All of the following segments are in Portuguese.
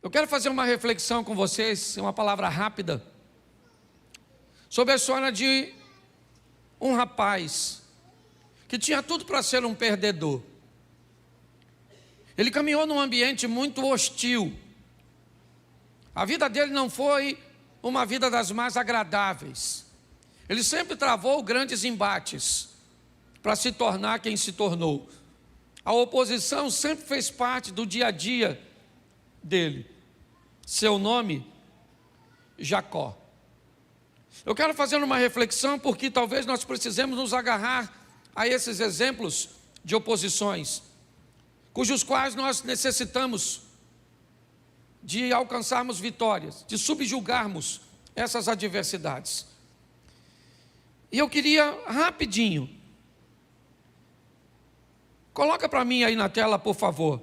Eu quero fazer uma reflexão com vocês, uma palavra rápida, sobre a história de um rapaz que tinha tudo para ser um perdedor. Ele caminhou num ambiente muito hostil. A vida dele não foi uma vida das mais agradáveis. Ele sempre travou grandes embates para se tornar quem se tornou. A oposição sempre fez parte do dia a dia dele. Seu nome, Jacó. Eu quero fazer uma reflexão porque talvez nós precisemos nos agarrar a esses exemplos de oposições, cujos quais nós necessitamos de alcançarmos vitórias, de subjugarmos essas adversidades. E eu queria rapidinho, coloca para mim aí na tela, por favor,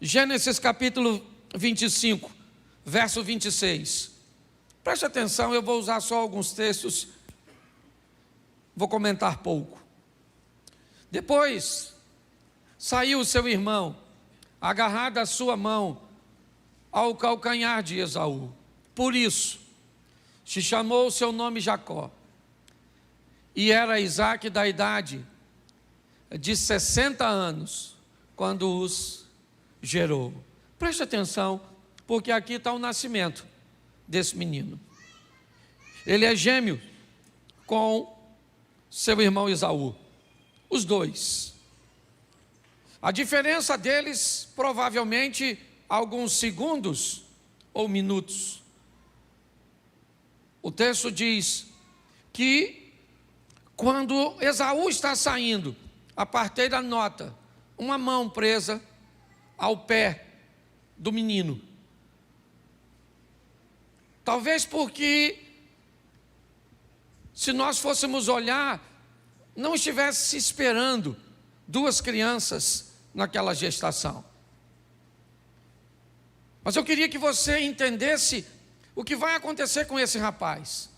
Gênesis capítulo 25, verso 26. Preste atenção, eu vou usar só alguns textos, vou comentar pouco. Depois saiu o seu irmão, agarrado à sua mão, ao calcanhar de Esaú. Por isso, se chamou o seu nome Jacó. E era Isaque da idade de 60 anos, quando os gerou. Preste atenção, porque aqui está o nascimento desse menino. Ele é gêmeo com seu irmão Esaú, os dois. A diferença deles, provavelmente, alguns segundos ou minutos. O texto diz que quando Esaú está saindo, a parteira nota uma mão presa ao pé do menino. Talvez porque, se nós fôssemos olhar, não estivesse se esperando duas crianças naquela gestação. Mas eu queria que você entendesse o que vai acontecer com esse rapaz.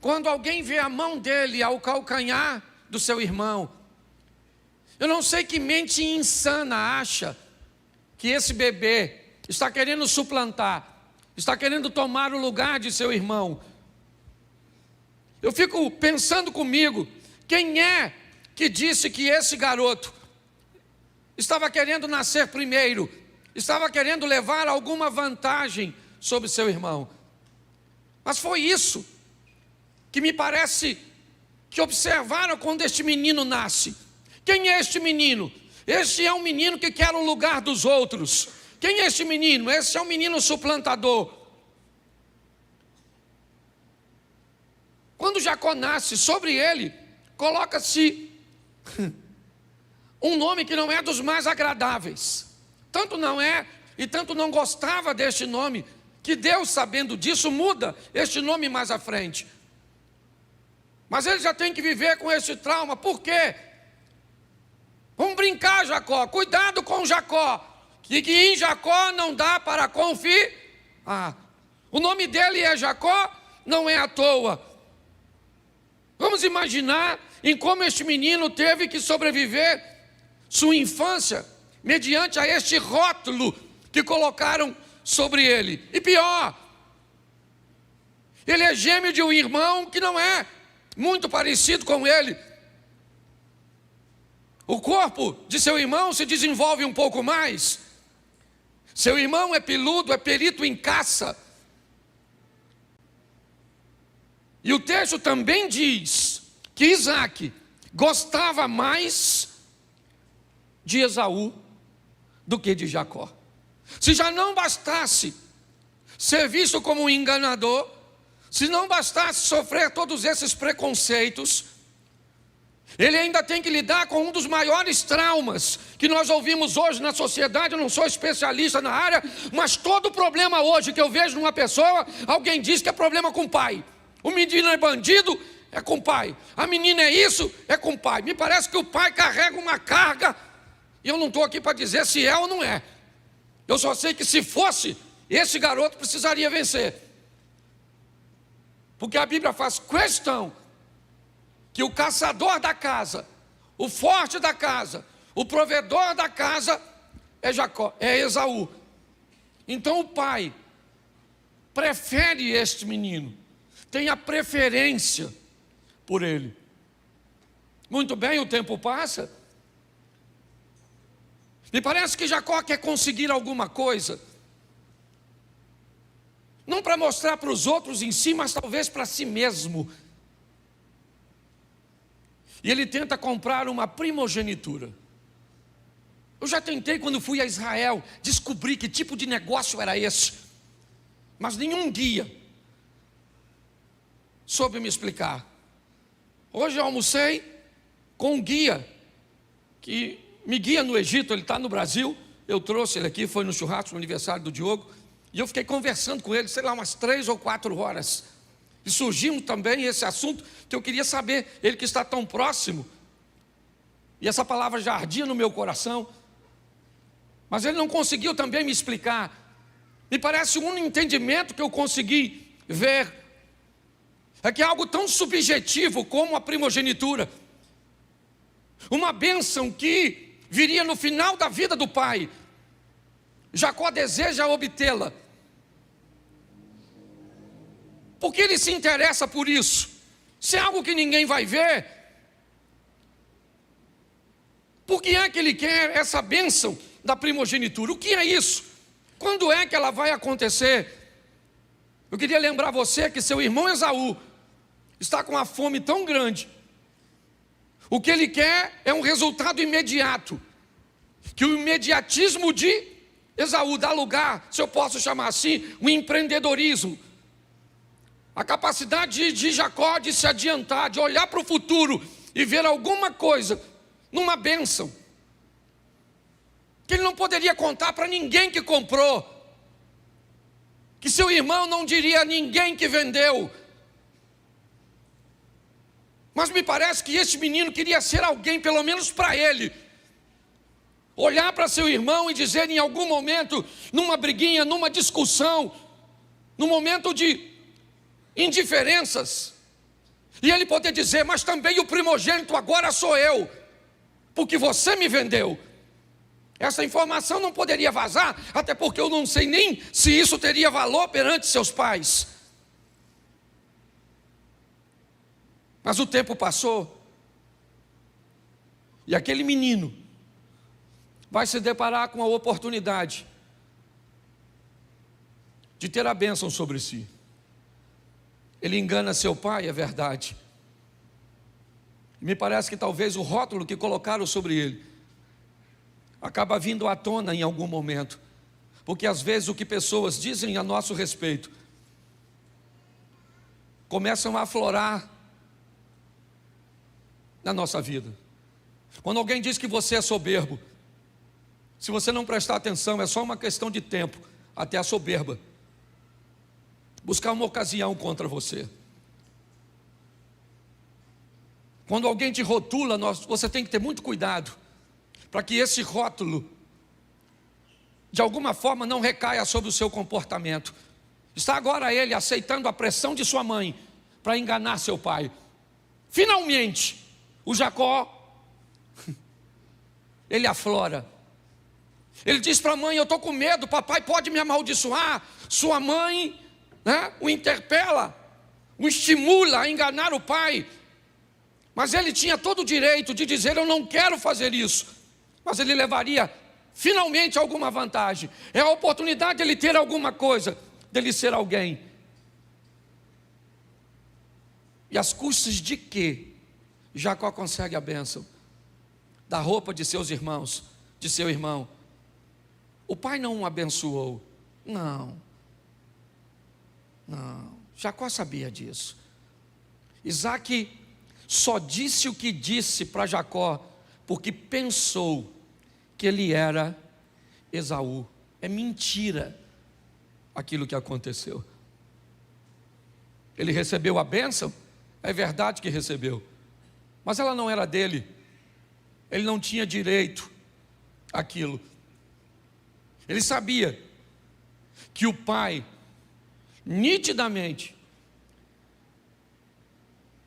Quando alguém vê a mão dele ao calcanhar do seu irmão, eu não sei que mente insana acha que esse bebê está querendo suplantar, está querendo tomar o lugar de seu irmão. Eu fico pensando comigo, quem é que disse que esse garoto estava querendo nascer primeiro, estava querendo levar alguma vantagem sobre seu irmão? Mas foi isso que me parece que observaram quando este menino nasce. Quem é este menino? Este é um menino que quer o lugar dos outros. Quem é este menino? Esse é um menino suplantador. Quando Jacó nasce, sobre ele coloca-se um nome que não é dos mais agradáveis. Tanto não é e tanto não gostava deste nome, que Deus, sabendo disso, muda este nome mais à frente. Mas ele já tem que viver com esse trauma. Por quê? Vamos brincar, Jacó. Cuidado com Jacó. Que em Jacó não dá para confiar. O nome dele é Jacó, não é à toa. Vamos imaginar em como este menino teve que sobreviver sua infância, mediante a este rótulo que colocaram sobre ele. E pior, ele é gêmeo de um irmão que não é muito parecido com ele. O corpo de seu irmão se desenvolve um pouco mais. Seu irmão é peludo, é perito em caça. E o texto também diz que Isaque gostava mais de Esaú do que de Jacó. Se já não bastasse ser visto como um enganador, se não bastasse sofrer todos esses preconceitos, ele ainda tem que lidar com um dos maiores traumas que nós ouvimos hoje na sociedade. Eu não sou especialista na área, mas todo problema hoje que eu vejo numa pessoa, alguém diz que é problema com o pai. O menino é bandido, é com o pai. A menina é isso, é com o pai. Me parece que o pai carrega uma carga, e eu não estou aqui para dizer se é ou não é. Eu só sei que se fosse, esse garoto precisaria vencer. Porque a Bíblia faz questão que o caçador da casa, o forte da casa, o provedor da casa é Jacó, é Esaú. Então o pai prefere este menino, tem a preferência por ele. Muito bem, o tempo passa. Me parece que Jacó quer conseguir alguma coisa, não para mostrar para os outros em si, mas talvez para si mesmo. E ele tenta comprar uma primogenitura. Eu já tentei, quando fui a Israel, descobrir que tipo de negócio era esse, mas nenhum guia soube me explicar. Hoje eu almocei com um guia que me guia no Egito, ele está no Brasil. Eu trouxe ele aqui, foi no churrasco, no aniversário do Diogo, e eu fiquei conversando com ele, sei lá, umas 3 ou 4 horas. E surgiu também esse assunto que eu queria saber, ele que está tão próximo, e essa palavra já ardia no meu coração, mas ele não conseguiu também me explicar. Me parece um entendimento que eu consegui ver, é que é algo tão subjetivo como a primogenitura, uma bênção que viria no final da vida do pai. Jacó deseja obtê-la, porque ele se interessa por isso. Se é algo que ninguém vai ver, por que é que ele quer essa bênção da primogenitura? O que é isso? Quando é que ela vai acontecer? Eu queria lembrar você que seu irmão Esaú está com uma fome tão grande. O que ele quer é um resultado imediato, que o imediatismo de Esaú dá lugar, se eu posso chamar assim, um empreendedorismo. A capacidade de Jacó de se adiantar, de olhar para o futuro e ver alguma coisa numa bênção que ele não poderia contar para ninguém que comprou, que seu irmão não diria a ninguém que vendeu. Mas me parece que este menino queria ser alguém, pelo menos para ele, olhar para seu irmão e dizer em algum momento, numa briguinha, numa discussão, num momento de indiferenças, e ele poder dizer: mas também o primogênito agora sou eu, porque você me vendeu. Essa informação não poderia vazar, até porque eu não sei nem se isso teria valor perante seus pais. Mas o tempo passou, e aquele menino vai se deparar com a oportunidade de ter a bênção sobre si. Ele engana seu pai, é verdade. Me parece que talvez o rótulo que colocaram sobre ele acaba vindo à tona em algum momento, porque às vezes o que pessoas dizem a nosso respeito começam a aflorar na nossa vida. Quando alguém diz que você é soberbo, se você não prestar atenção, é só uma questão de tempo até a soberba buscar uma ocasião contra você. Quando alguém te rotula, você tem que ter muito cuidado para que esse rótulo de alguma forma não recaia sobre o seu comportamento. Está agora ele aceitando a pressão de sua mãe para enganar seu pai. Finalmente, o Jacó, ele aflora. Ele diz para a mãe: eu estou com medo, papai pode me amaldiçoar. Sua mãe, o interpela, o estimula a enganar o pai. Mas ele tinha todo o direito de dizer: eu não quero fazer isso. Mas ele levaria finalmente alguma vantagem. É a oportunidade de ele ter alguma coisa, dele ser alguém. E às custas de quê? Jacó consegue a bênção da roupa de seus irmãos, de seu irmão. O pai não o abençoou. Não. Jacó sabia disso. Isaac só disse o que disse para Jacó porque pensou que ele era Esaú. É mentira aquilo que aconteceu. Ele recebeu a bênção, é verdade que recebeu, mas ela não era dele. Ele não tinha direito àquilo. Ele sabia que o pai, nitidamente,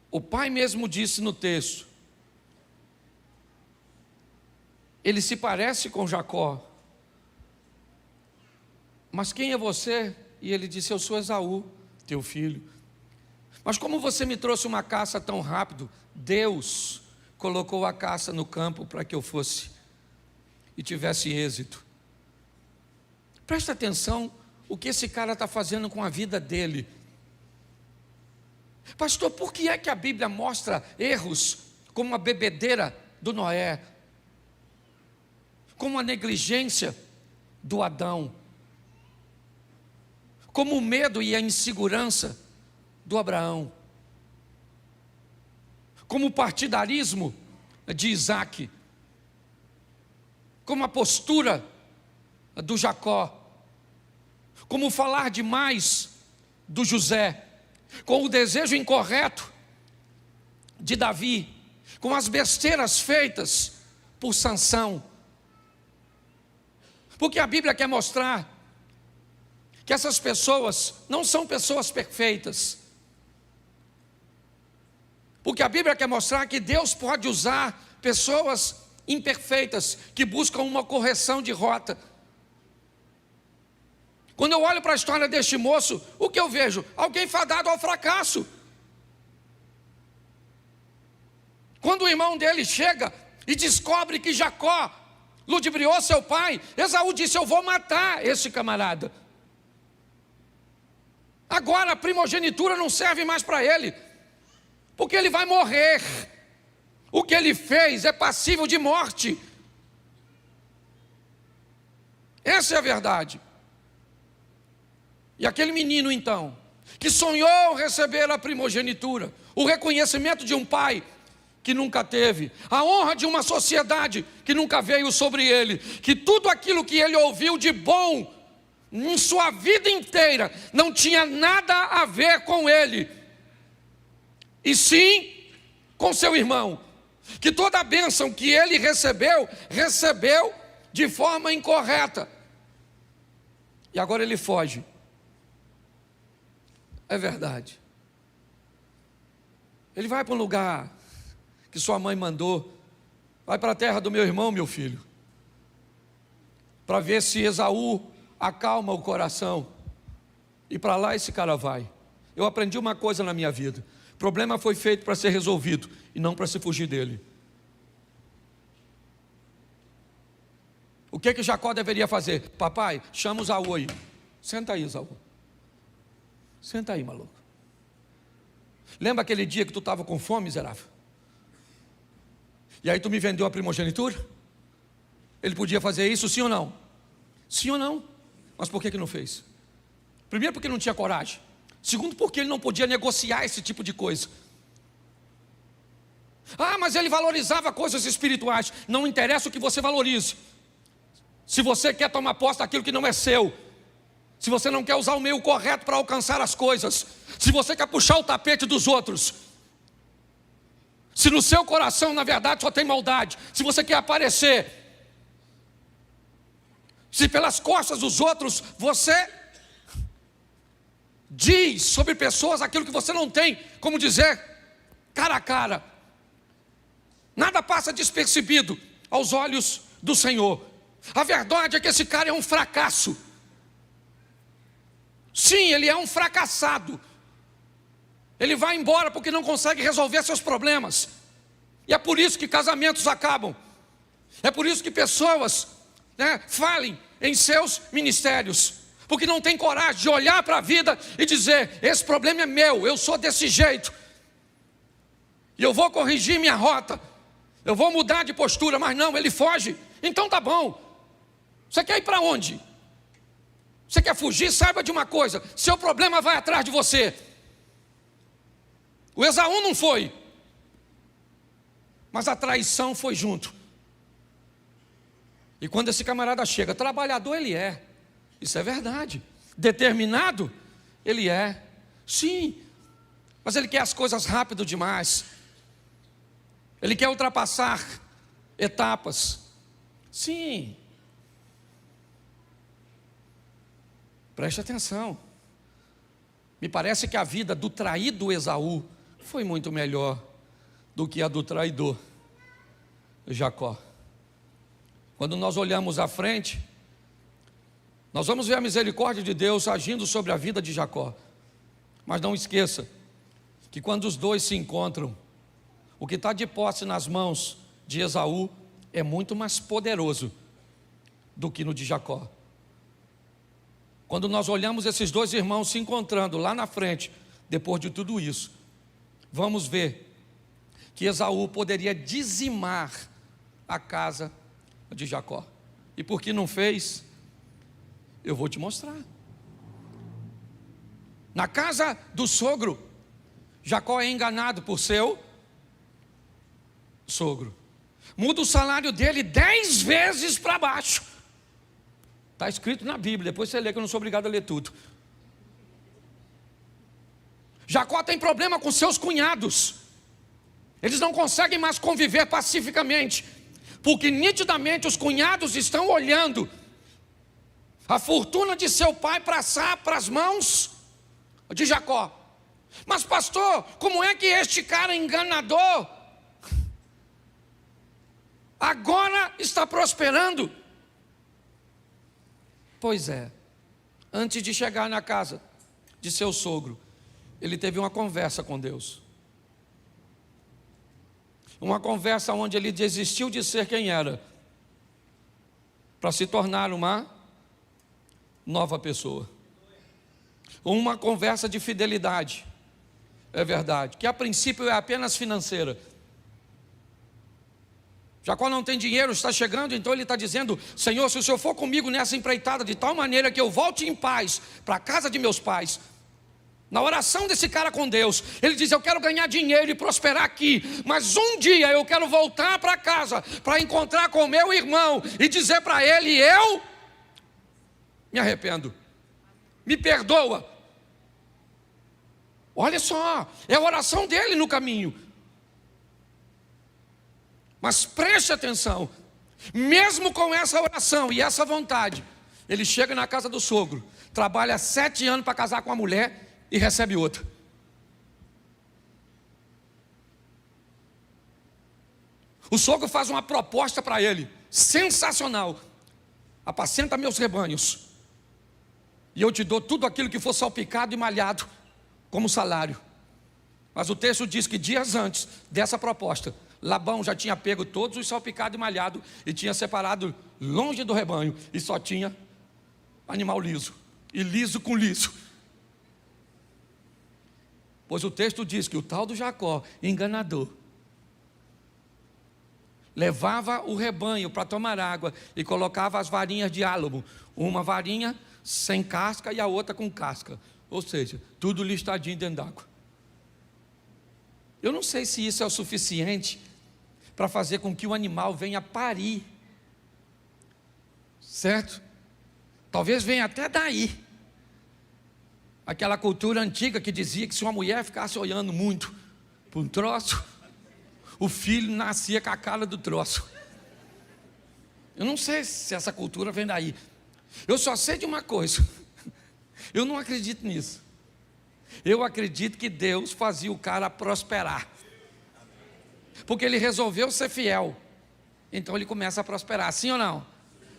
o pai mesmo disse no texto, ele se parece com Jacó, mas quem é você? E ele disse: eu sou Esaú, teu filho. Mas como você me trouxe uma caça tão rápido? Deus colocou a caça no campo para que eu fosse e tivesse êxito. Presta atenção o que esse cara está fazendo com a vida dele. Pastor, por que é que a Bíblia mostra erros como a bebedeira do Noé, como a negligência do Adão, como o medo e a insegurança do Abraão, como o partidarismo de Isaac, como a postura do Jacó, como falar demais do José, com o desejo incorreto de Davi, com as besteiras feitas por Sansão. Porque a Bíblia quer mostrar que essas pessoas não são pessoas perfeitas. Porque a Bíblia quer mostrar que Deus pode usar pessoas imperfeitas que buscam uma correção de rota. Quando eu olho para a história deste moço, o que eu vejo? Alguém fadado ao fracasso. Quando o irmão dele chega e descobre que Jacó ludibriou seu pai, Esaú disse: eu vou matar esse camarada. Agora a primogenitura não serve mais para ele, porque ele vai morrer. O que ele fez é passível de morte. Essa é a verdade. E aquele menino então, que sonhou receber a primogenitura, o reconhecimento de um pai que nunca teve, a honra de uma sociedade que nunca veio sobre ele, que tudo aquilo que ele ouviu de bom em sua vida inteira não tinha nada a ver com ele, e sim com seu irmão, que toda a bênção que ele recebeu de forma incorreta, e agora ele foge. É verdade. Ele vai para um lugar que sua mãe mandou. Vai para a terra do meu irmão, meu filho, para ver se Esaú acalma o coração. E para lá esse cara vai. Eu aprendi uma coisa na minha vida: o problema foi feito para ser resolvido e não para se fugir dele. O que Jacó deveria fazer? Papai, chama o Esaú aí. Senta aí, Esaú. Senta aí, maluco. Lembra aquele dia que tu estava com fome, miserável? E aí tu me vendeu a primogenitura? Ele podia fazer isso, sim ou não? Sim ou não? Mas por que não fez? Primeiro, porque não tinha coragem. Segundo, porque ele não podia negociar esse tipo de coisa. Ah, mas ele valorizava coisas espirituais. Não interessa o que você valorize. Se você quer tomar posse daquilo que não é seu, se você não quer usar o meio correto para alcançar as coisas, se você quer puxar o tapete dos outros, se no seu coração na verdade só tem maldade, se você quer aparecer, se pelas costas dos outros você diz sobre pessoas aquilo que você não tem como dizer cara a cara, nada passa despercebido aos olhos do Senhor. A verdade é que esse cara é um fracasso. Sim, ele é um fracassado. Ele vai embora porque não consegue resolver seus problemas. E é por isso que casamentos acabam. É por isso que pessoas falem em seus ministérios, porque não tem coragem de olhar para a vida e dizer: esse problema é meu, eu sou desse jeito, e eu vou corrigir minha rota, eu vou mudar de postura. Mas não, ele foge. Então tá bom. Você quer ir para onde? Você quer fugir? Saiba de uma coisa: seu problema vai atrás de você. O Esaú não foi, mas a traição foi junto. E quando esse camarada chega, trabalhador ele é, isso é verdade. Determinado ele é, sim, mas ele quer as coisas rápido demais. Ele quer ultrapassar etapas, sim. Preste atenção. Me parece que a vida do traído Esaú foi muito melhor do que a do traidor Jacó. Quando nós olhamos à frente, Nós vamos ver a misericórdia de Deus agindo sobre a vida de Jacó. Mas não esqueça que quando os dois se encontram, o que está de posse nas mãos de Esaú é muito mais poderoso do que no de Jacó. Quando nós olhamos esses dois irmãos se encontrando lá na frente, depois de tudo isso, vamos ver que Esaú poderia dizimar a casa de Jacó. E por que não fez? Eu vou te mostrar. Na casa do sogro, Jacó é enganado por seu sogro. Muda o salário dele 10 vezes para baixo. Está escrito na Bíblia, depois você lê, que eu não sou obrigado a ler tudo. Jacó tem problema com seus cunhados. Eles não conseguem mais conviver pacificamente, porque nitidamente os cunhados estão olhando a fortuna de seu pai passar para as mãos de Jacó. Mas pastor, como é que este cara enganador agora está prosperando? Pois é, antes de chegar na casa de seu sogro, ele teve uma conversa com Deus. Uma conversa onde ele desistiu de ser quem era, para se tornar uma nova pessoa. Uma conversa de fidelidade, é verdade, que a princípio é apenas financeira. Jacó não tem dinheiro, está chegando, então ele está dizendo: Senhor, se o Senhor for comigo nessa empreitada de tal maneira que eu volte em paz para a casa de meus pais. Na oração desse cara com Deus, ele diz: eu quero ganhar dinheiro e prosperar aqui, mas um dia eu quero voltar para casa, para encontrar com meu irmão e dizer para ele: eu me arrependo, me perdoa. Olha só, é a oração dele no caminho. Mas preste atenção, mesmo com essa oração e essa vontade, ele chega na casa do sogro, trabalha 7 anos para casar com a mulher e recebe outra. O sogro faz uma proposta para ele, sensacional: apacenta meus rebanhos, e eu te dou tudo aquilo que for salpicado e malhado como salário. Mas o texto diz que dias antes dessa proposta, Labão já tinha pego todos os salpicados e malhados e tinha separado longe do rebanho, e só tinha animal liso, e liso com liso. Pois o texto diz que o tal do Jacó, enganador, levava o rebanho para tomar água e colocava as varinhas de álamo, uma varinha sem casca e a outra com casca, ou seja, tudo listadinho dentro d'água. Eu não sei se isso é o suficiente para fazer com que o animal venha parir, certo? Talvez venha até daí, aquela cultura antiga que dizia que se uma mulher ficasse olhando muito para um troço, o filho nascia com a cara do troço. Eu não sei se essa cultura vem daí. Eu só sei de uma coisa: eu não acredito nisso. Eu acredito que Deus fazia o cara prosperar, porque ele resolveu ser fiel, então ele começa a prosperar, sim ou não?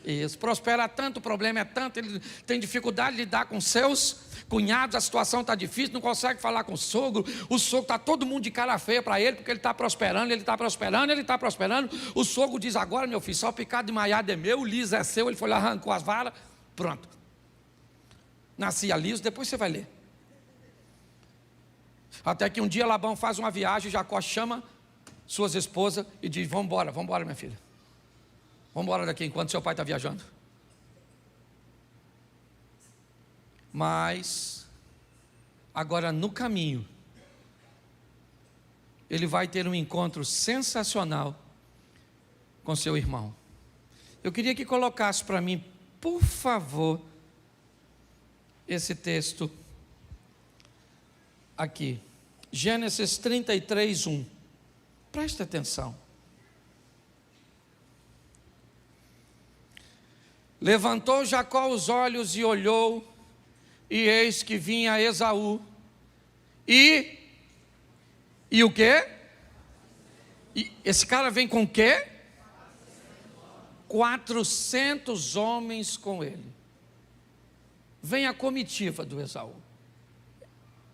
Isso, prospera tanto, o problema é tanto, ele tem dificuldade de lidar com seus cunhados, a situação está difícil, não consegue falar com o sogro está todo mundo de cara feia para ele, porque ele está prosperando, ele está prosperando, ele está prosperando. O sogro diz: agora meu filho, só o picado de maiado é meu, o liso é seu. Ele foi lá, arrancou as varas, pronto, nascia liso. Depois você vai ler. Até que um dia Labão faz uma viagem, Jacó chama suas esposas e diz: vamos embora minha filha, vamos embora daqui enquanto seu pai está viajando. Mas agora no caminho ele vai ter um encontro sensacional com seu irmão. Eu queria que colocasse para mim, por favor, esse texto aqui, Gênesis 33, 1. Preste atenção. Levantou Jacó os olhos e olhou, e eis que vinha Esaú, e o quê? E esse cara vem com o quê? 400 homens com ele. vem a comitiva do Esaú.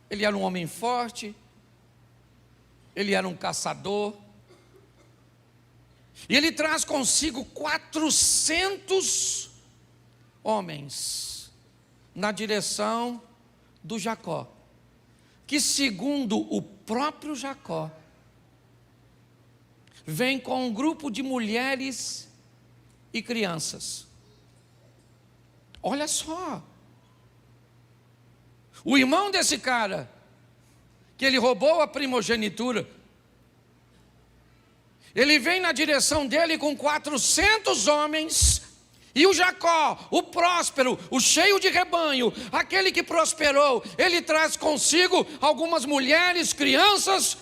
Ele era um homem forte, ele era um caçador, e ele traz consigo 400 homens na direção do Jacó, que segundo o próprio Jacó, vem com um grupo de mulheres e crianças. Olha só, o irmão desse cara, que ele roubou a primogenitura, ele vem na direção dele com 400 homens, e o Jacó, o próspero, o cheio de rebanho, aquele que prosperou, ele traz consigo algumas mulheres, crianças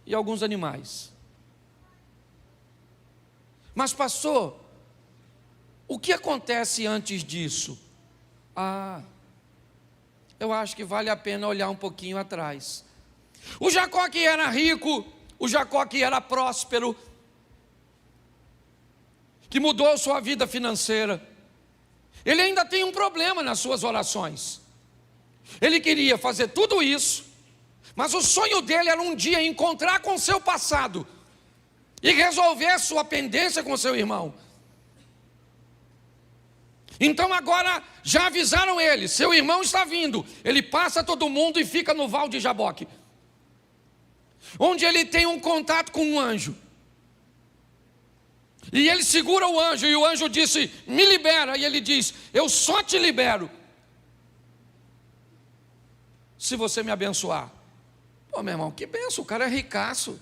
e alguns animais. Mas pastor, o que acontece antes disso? Eu acho que vale a pena olhar um pouquinho atrás. O Jacó que era rico, o Jacó que era próspero, que mudou sua vida financeira, ele ainda tem um problema nas suas orações. Ele queria fazer tudo isso, mas o sonho dele era um dia encontrar com seu passado e resolver sua pendência com seu irmão. Então agora já avisaram ele, seu irmão está vindo. Ele passa todo mundo e fica no Val de Jaboque, onde ele tem um contato com um anjo. E ele segura o anjo, e o anjo disse, me libera. E ele diz, eu só te libero se você me abençoar. Pô, meu irmão, que benção, o cara é ricaço.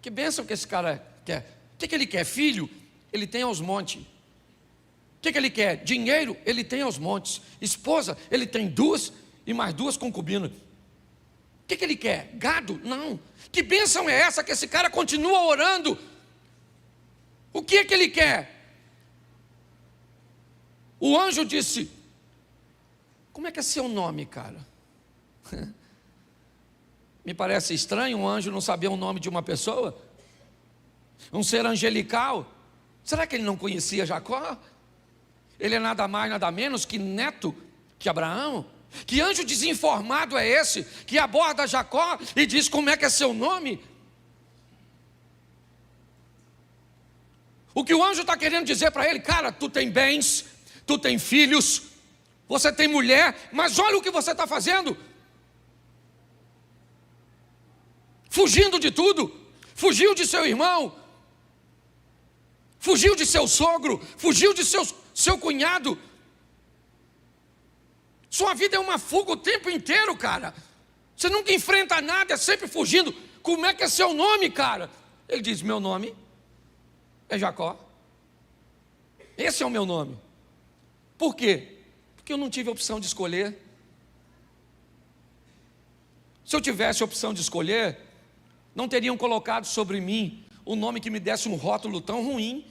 Que benção que esse cara quer. O que ele quer? Filho? Ele tem aos montes. O que ele quer? Dinheiro? Ele tem aos montes. Esposa? Ele tem 2 e mais 2 concubinas. O que ele quer? Gado? Não. Que bênção é essa que esse cara continua orando? O que ele quer? O anjo disse, como é que é seu nome, cara? Me parece estranho um anjo não saber o nome de uma pessoa, um ser angelical. Será que ele não conhecia Jacó? Ele é nada mais, nada menos que neto de Abraão. Que anjo desinformado é esse que aborda Jacó e diz como é que é seu nome? O que o anjo está querendo dizer para ele, cara, tu tem bens, tu tem filhos, você tem mulher, mas olha o que você está fazendo. Fugindo de tudo, fugiu de seu irmão, fugiu de seu sogro, fugiu de seu cunhado. Sua vida é uma fuga o tempo inteiro, cara. Você nunca enfrenta nada, é sempre fugindo. Como é que é seu nome, cara? Ele diz, meu nome é Jacó. Esse é o meu nome. Por quê? Porque eu não tive opção de escolher. Se eu tivesse opção de escolher, não teriam colocado sobre mim o nome que me desse um rótulo tão ruim.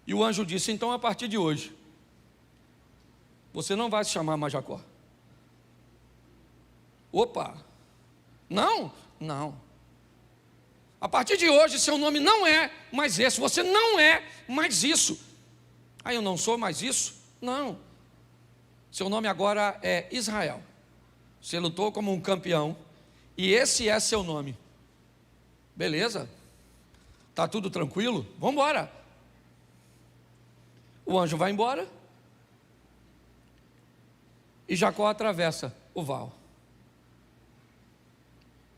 E o anjo disse, então a partir de hoje, você não vai se chamar mais Jacó. Opa! Não. A partir de hoje, seu nome não é mais esse, você não é mais isso. Eu não sou mais isso? Não. Seu nome agora é Israel. Você lutou como um campeão, e esse é seu nome. Beleza? Está tudo tranquilo? Vamos embora. O anjo vai embora, e Jacó atravessa o val.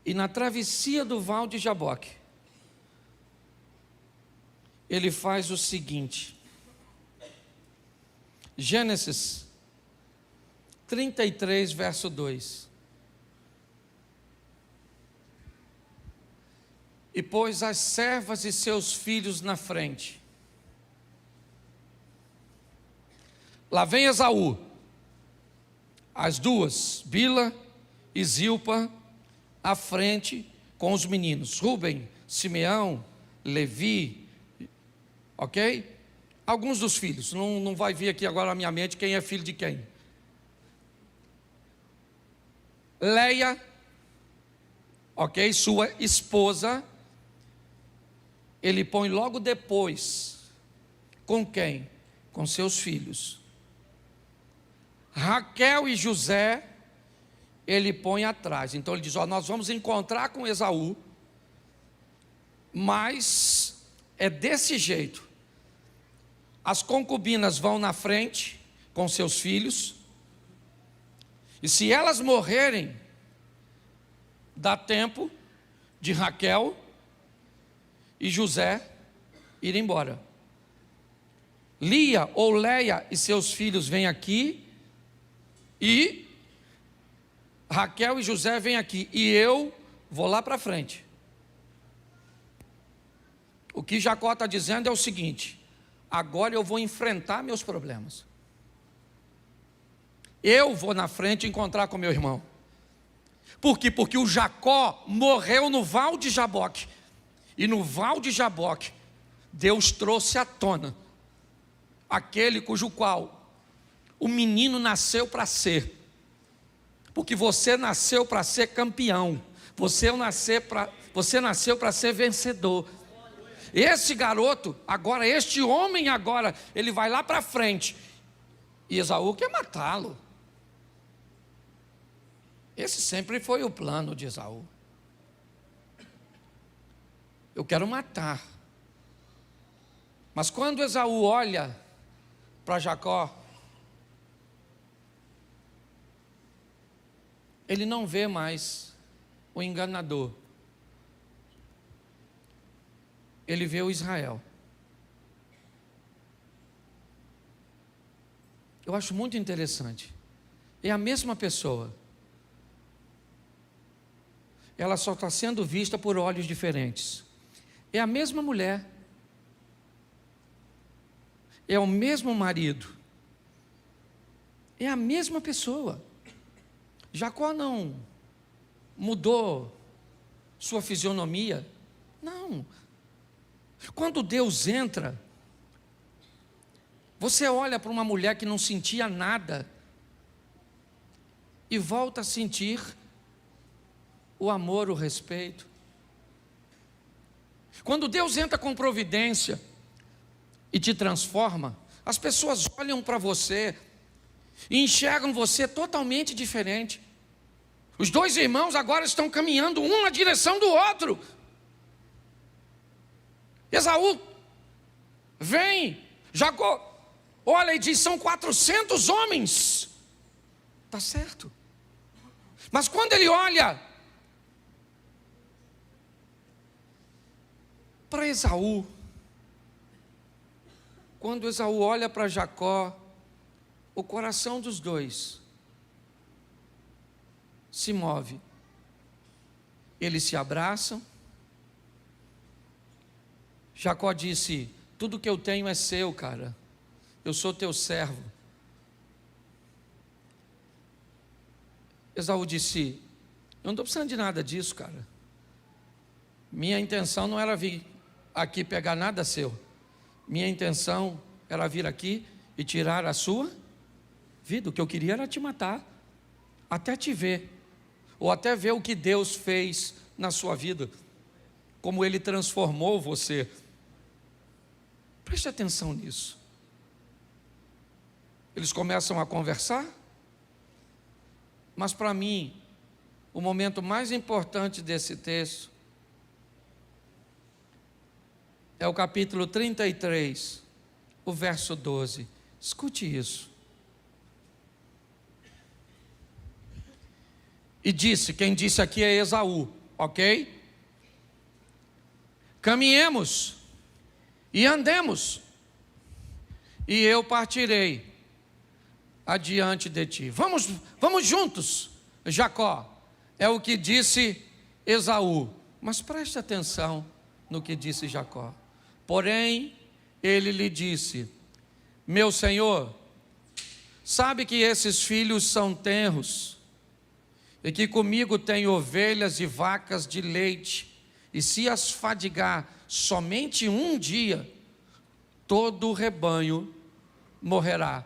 E na travessia do Val de Jaboque, ele faz o seguinte. Gênesis 33, verso 2. E pôs as servas e seus filhos na frente. Lá vem Esaú, as duas, Bila e Zilpa, à frente com os meninos, Rubem, Simeão, Levi, ok? Alguns dos filhos, não vai vir aqui agora na minha mente quem é filho de quem. Leia, ok? Sua esposa, ele põe logo depois, com quem? Com seus filhos. Raquel e José, ele põe atrás. Então ele diz: ó, nós vamos encontrar com Esaú, mas é desse jeito. As concubinas vão na frente com seus filhos, e se elas morrerem, dá tempo de Raquel e José ir embora. Lia ou Leia e seus filhos vêm aqui, e Raquel e José vêm aqui, e eu vou lá para frente. O que Jacó está dizendo é o seguinte: agora eu vou enfrentar meus problemas. Eu vou na frente encontrar com meu irmão. Por quê? Porque o Jacó morreu no Val de Jaboque. E no Val de Jaboque, Deus trouxe à tona aquele cujo qual o menino nasceu para ser. Porque você nasceu para ser campeão. Você nasceu para ser vencedor. Esse garoto, agora, este homem agora, ele vai lá para frente. E Esaú quer matá-lo. Esse sempre foi o plano de Esaú. Eu quero matar. Mas quando Esaú olha para Jacó, ele não vê mais o enganador. Ele vê o Israel. Eu acho muito interessante. É a mesma pessoa. Ela só está sendo vista por olhos diferentes. É a mesma mulher. É o mesmo marido. É a mesma pessoa. Jacó não mudou sua fisionomia. Não. Quando Deus entra, você olha para uma mulher que não sentia nada e volta a sentir o amor, o respeito. Quando Deus entra com providência e te transforma, as pessoas olham para você e enxergam você totalmente diferente. Os dois irmãos agora estão caminhando um na direção do outro. Esaú vem, Jacó olha e diz: são 400 homens. Está certo. Mas quando ele olha para Esaú, quando Esaú olha para Jacó, o coração dos dois se move. Eles se abraçam. Jacó disse: tudo que eu tenho é seu, cara. Eu sou teu servo. Esaú disse: eu não estou precisando de nada disso, cara. Minha intenção não era vir aqui pegar nada seu. Minha intenção era vir aqui e tirar a sua vida. O que eu queria era te matar, até te ver, ou até ver o que Deus fez na sua vida, como Ele transformou você. Preste atenção nisso. Eles começam a conversar, mas para mim, o momento mais importante desse texto é o capítulo 33, o verso 12. Escute isso. E disse, quem disse aqui é Esaú, ok? Caminhemos e andemos, e eu partirei adiante de ti. Vamos juntos, Jacó. É o que disse Esaú. Mas preste atenção no que disse Jacó. Porém, ele lhe disse: meu senhor, sabe que esses filhos são tenros, e que comigo tem ovelhas e vacas de leite, e se as fadigar somente um dia, todo o rebanho morrerá.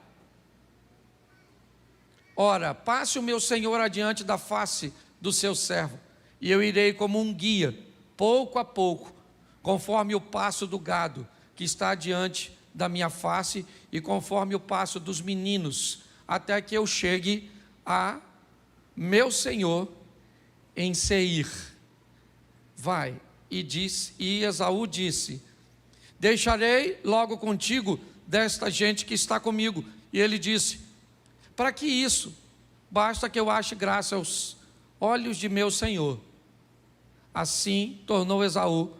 Ora, passe o meu senhor adiante da face do seu servo, e eu irei como um guia, pouco a pouco, conforme o passo do gado que está diante da minha face, e conforme o passo dos meninos até que eu chegue a meu senhor em Seir. Vai. E Esaú disse: deixarei logo contigo desta gente que está comigo. E ele disse: para que isso? Basta que eu ache graça aos olhos de meu senhor. Assim tornou Esaú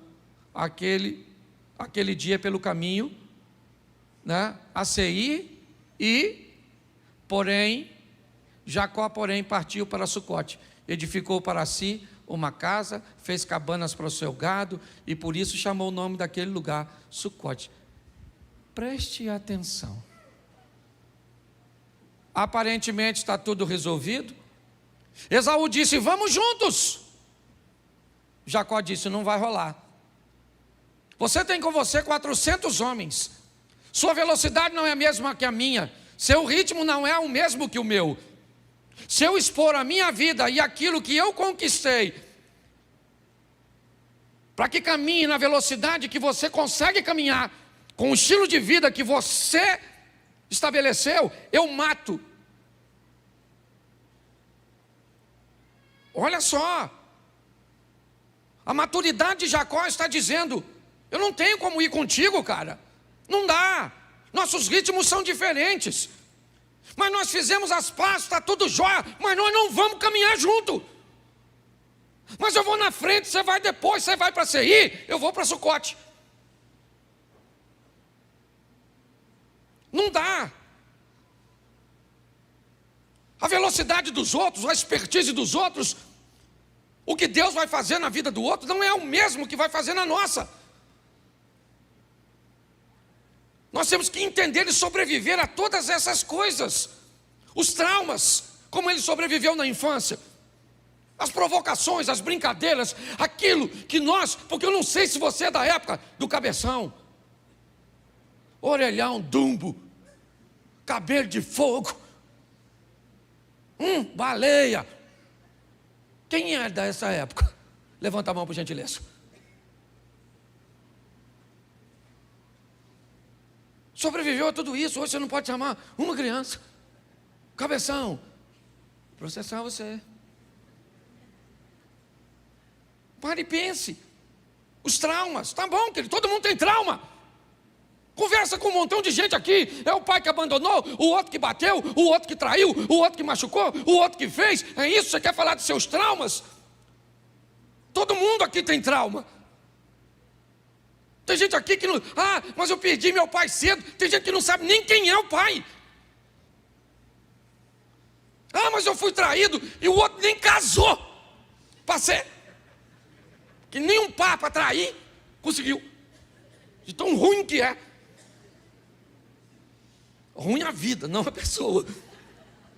aquele dia pelo caminho, né, a Seir, e Jacó partiu para Sucote, edificou para si uma casa, fez cabanas para o seu gado, e por isso chamou o nome daquele lugar Sucote. Preste atenção. Aparentemente está tudo resolvido. Esaú disse: vamos juntos. Jacó disse: não vai rolar. Você tem com você 400 homens. Sua velocidade não é a mesma que a minha. Seu ritmo não é o mesmo que o meu. Se eu expor a minha vida e aquilo que eu conquistei, para que caminhe na velocidade que você consegue caminhar, com o estilo de vida que você estabeleceu, eu mato. Olha só, a maturidade de Jacó está dizendo: eu não tenho como ir contigo, cara, não dá, nossos ritmos são diferentes, mas nós fizemos as pazes, está tudo jóia, mas nós não vamos caminhar junto. Mas eu vou na frente, você vai depois, você vai para Seir, eu vou para Sucote. Não dá. A velocidade dos outros, a expertise dos outros, o que Deus vai fazer na vida do outro não é o mesmo que vai fazer na nossa. Nós temos que entender e sobreviver a todas essas coisas. Os traumas, como ele sobreviveu na infância, as provocações, as brincadeiras, aquilo que nós, porque eu não sei se você é da época do cabeção, orelhão, dumbo, cabelo de fogo, baleia. Quem é dessa época? Levanta a mão por gentileza. Sobreviveu a tudo isso. Hoje você não pode chamar uma criança. Cabeção. Processar você. Pare e pense. Os traumas. Tá bom, querido, todo mundo tem trauma. Conversa com um montão de gente aqui. É o pai que abandonou, o outro que bateu, o outro que traiu, o outro que machucou, o outro que fez. É isso? Você quer falar de seus traumas? Todo mundo aqui tem trauma. Tem gente aqui que não... mas eu perdi meu pai cedo. Tem gente que não sabe nem quem é o pai. Mas eu fui traído e o outro nem casou. Passei. Que nem um par para trair conseguiu. De tão ruim que é. Ruim a vida, não a pessoa.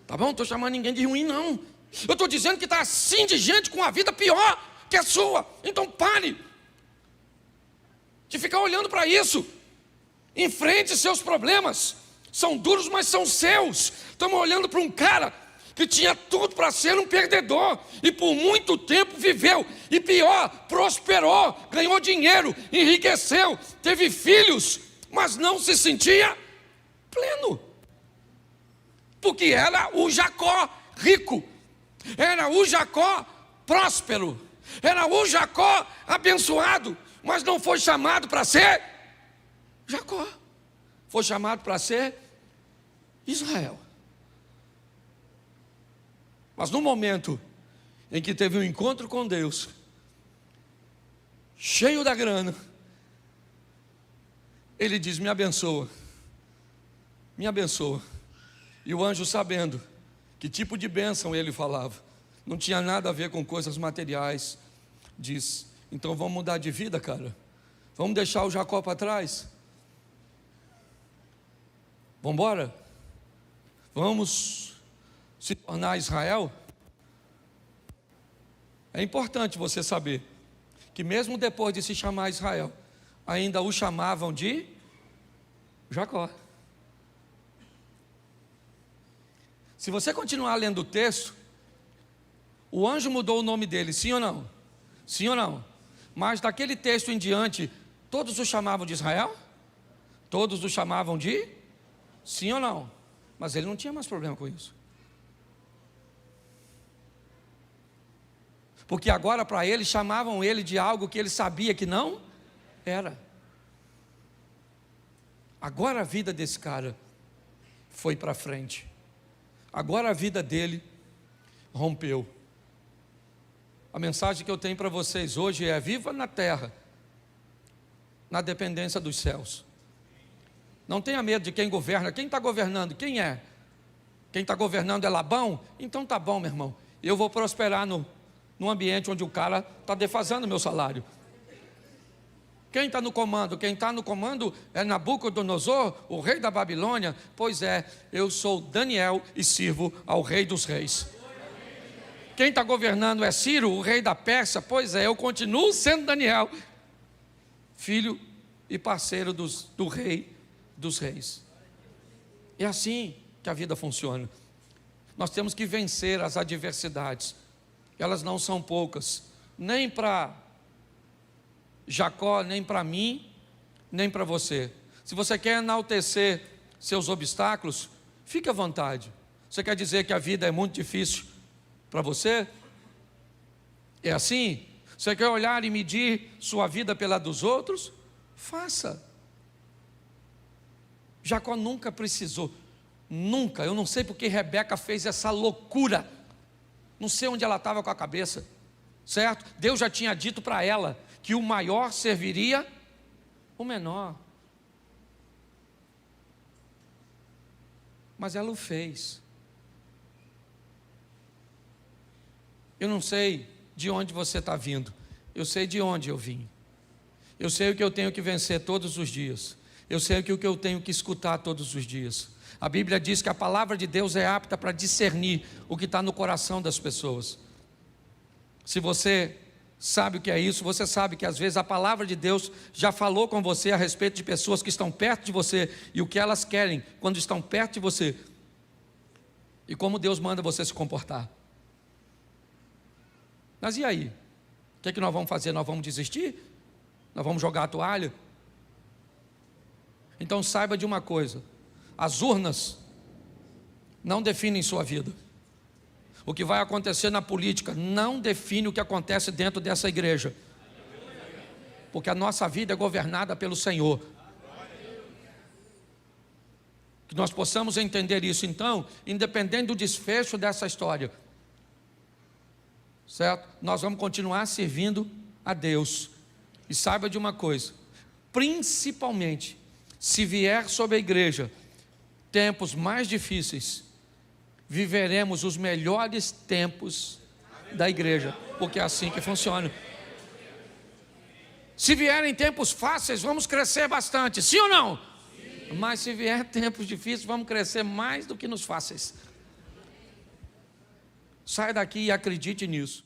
Tá bom? Não estou chamando ninguém de ruim, não. Eu estou dizendo que está assim de gente com a vida pior que a sua. Então pare de ficar olhando para isso. Enfrente seus problemas. São duros, mas são seus. Estamos olhando para um cara que tinha tudo para ser um perdedor, e por muito tempo viveu, e pior, prosperou, ganhou dinheiro, enriqueceu, teve filhos, mas não se sentia pleno, porque era o Jacó rico, era o Jacó próspero, era o Jacó abençoado, mas não foi chamado para ser Jacó, foi chamado para ser Israel. Mas no momento em que teve um encontro com Deus, cheio da grana, ele diz: me abençoa, me abençoa. E o anjo, sabendo que tipo de bênção ele falava, não tinha nada a ver com coisas materiais, diz: então vamos mudar de vida, cara, vamos deixar o Jacó para trás, vamos embora, vamos se tornar Israel. É importante você saber que mesmo depois de se chamar Israel, ainda o chamavam de Jacó. Se você continuar lendo o texto, o anjo mudou o nome dele, sim ou não? Sim ou não? Mas daquele texto em diante, todos o chamavam de Israel? Todos o chamavam de? Sim ou não? Mas ele não tinha mais problema com isso. Porque agora para ele chamavam ele de algo que ele sabia que não era. Agora a vida desse cara foi para frente. Agora a vida dele rompeu. A mensagem que eu tenho para vocês hoje é: viva na terra, na dependência dos céus. Não tenha medo de quem governa. Quem está governando? Quem é? Quem está governando é Labão? Então tá bom, meu irmão. Eu vou prosperar no ambiente onde o cara está defasando o meu salário. Quem está no comando? Quem está no comando é Nabucodonosor, o rei da Babilônia. Pois é, eu sou Daniel e sirvo ao rei dos reis. Quem está governando é Ciro, o rei da Pérsia. Pois é, eu continuo sendo Daniel, filho e parceiro do rei dos reis. É assim que a vida funciona. Nós temos que vencer as adversidades. Elas não são poucas, nem para Jacó, nem para mim, nem para você. Se você quer enaltecer seus obstáculos, fique à vontade. Você quer dizer que a vida é muito difícil para você? É assim? Você quer olhar e medir sua vida pela dos outros? Faça. Jacó nunca precisou, nunca. Eu não sei porque Rebeca fez essa loucura. Não sei onde ela estava com a cabeça, certo? Deus já tinha dito para ela que o maior serviria o menor. Mas ela o fez. Eu não sei de onde você está vindo. Eu sei de onde eu vim. Eu sei o que eu tenho que vencer todos os dias. Eu sei o que eu tenho que escutar todos os dias. A Bíblia diz que a palavra de Deus é apta para discernir o que está no coração das pessoas. Se você sabe o que é isso, você sabe que às vezes a palavra de Deus já falou com você a respeito de pessoas que estão perto de você e o que elas querem quando estão perto de você e como Deus manda você se comportar. Mas e aí? O que é que nós vamos fazer? Nós vamos desistir? Nós vamos jogar a toalha? Então saiba de uma coisa: as urnas não definem sua vida. O que vai acontecer na política não define o que acontece dentro dessa igreja. Porque a nossa vida é governada pelo Senhor. Que nós possamos entender isso. Então, independente do desfecho dessa história, certo? Nós vamos continuar servindo a Deus. E saiba de uma coisa: principalmente se vier sobre a igreja tempos mais difíceis, viveremos os melhores tempos da igreja, porque é assim que funciona. Se vierem tempos fáceis, vamos crescer bastante, sim ou não? Sim. Mas se vier tempos difíceis, vamos crescer mais do que nos fáceis. Saia daqui e acredite nisso.